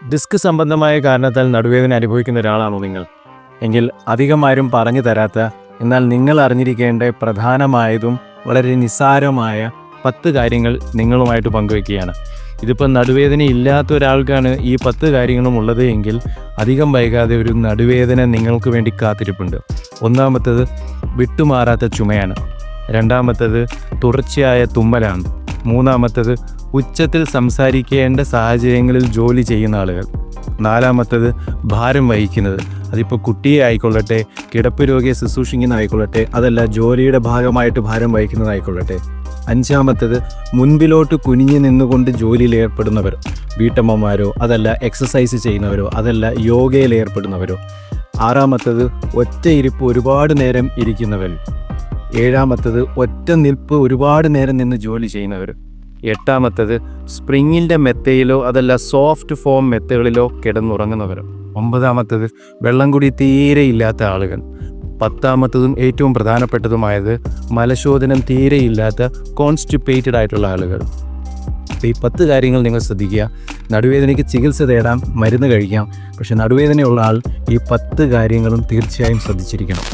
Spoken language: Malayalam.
ഡിസ്ക് സംബന്ധമായ കാരണത്താൽ നടുവേദന അനുഭവിക്കുന്ന ഒരാളാണോ നിങ്ങൾ? എങ്കിൽ അധികം ആരും പറഞ്ഞു തരാത്ത എന്നാൽ നിങ്ങൾ അറിഞ്ഞിരിക്കേണ്ട പ്രധാനമായതും വളരെ നിസ്സാരമായ 10 കാര്യങ്ങൾ നിങ്ങളുമായിട്ട് പങ്കുവയ്ക്കുകയാണ്. ഇതിപ്പോൾ നടുവേദന ഇല്ലാത്ത ഒരാൾക്കാണ് ഈ 10 കാര്യങ്ങളും ഉള്ളത് എങ്കിൽ അധികം വൈകാതെ ഒരു നടുവേദന നിങ്ങൾക്ക് വേണ്ടി കാത്തിരിപ്പുണ്ട്. ഒന്നാമത്തേത് വിട്ടുമാറാത്ത ചുമയാണ്. രണ്ടാമത്തേത് തുടർച്ചയായ തുമ്മലാണ്. മൂന്നാമത്തേത് ഉച്ചത്തിൽ സംസാരിക്കേണ്ട സാഹചര്യങ്ങളിൽ ജോലി ചെയ്യുന്ന ആളുകൾ. നാലാമത്തേത് ഭാരം വഹിക്കുന്നത്. അതിപ്പോൾ കുട്ടിയെ ആയിക്കൊള്ളട്ടെ, കിടപ്പ് രോഗിയെ ശുശ്രൂഷിക്കുന്നതായിക്കൊള്ളട്ടെ, അതല്ല ജോലിയുടെ ഭാഗമായിട്ട് ഭാരം വഹിക്കുന്നതായിക്കൊള്ളട്ടെ. അഞ്ചാമത്തേത് മുൻപിലോട്ട് കുനിഞ്ഞു നിന്നുകൊണ്ട് ജോലിയിൽ ഏർപ്പെടുന്നവർ, വീട്ടമ്മമാരോ അതല്ല എക്സസൈസ് ചെയ്യുന്നവരോ അതല്ല യോഗയിൽ ഏർപ്പെടുന്നവരോ. ആറാമത്തേത് ഒറ്റ ഇരിപ്പ് ഒരുപാട് നേരം ഇരിക്കുന്നവർ. ഏഴാമത്തേത് ഒറ്റ നിൽപ്പ് ഒരുപാട് നേരം നിന്ന് ജോലി ചെയ്യുന്നവർ. എട്ടാമത്തേത് സ്പ്രിങ്ങിൻ്റെ മെത്തയിലോ അതല്ല സോഫ്റ്റ് ഫോം മെത്തകളിലോ കിടന്നുറങ്ങുന്നവർ. ഒമ്പതാമത്തേത് വെള്ളം കൂടി തീരെ ഇല്ലാത്ത ആളുകൾ. പത്താമത്തതും ഏറ്റവും പ്രധാനപ്പെട്ടതുമായത് മലശോധനം തീരെയില്ലാത്ത കോൺസ്റ്റിപ്പേറ്റഡ് ആയിട്ടുള്ള ആളുകൾ. ഈ 10 കാര്യങ്ങൾ നിങ്ങൾ ശ്രദ്ധിക്കുക. നടുവേദനയ്ക്ക് ചികിത്സ തേടാം, മരുന്ന് കഴിക്കാം. പക്ഷേ നടുവേദനയുള്ള ആൾ ഈ 10 കാര്യങ്ങളും തീർച്ചയായും ശ്രദ്ധിച്ചിരിക്കണം.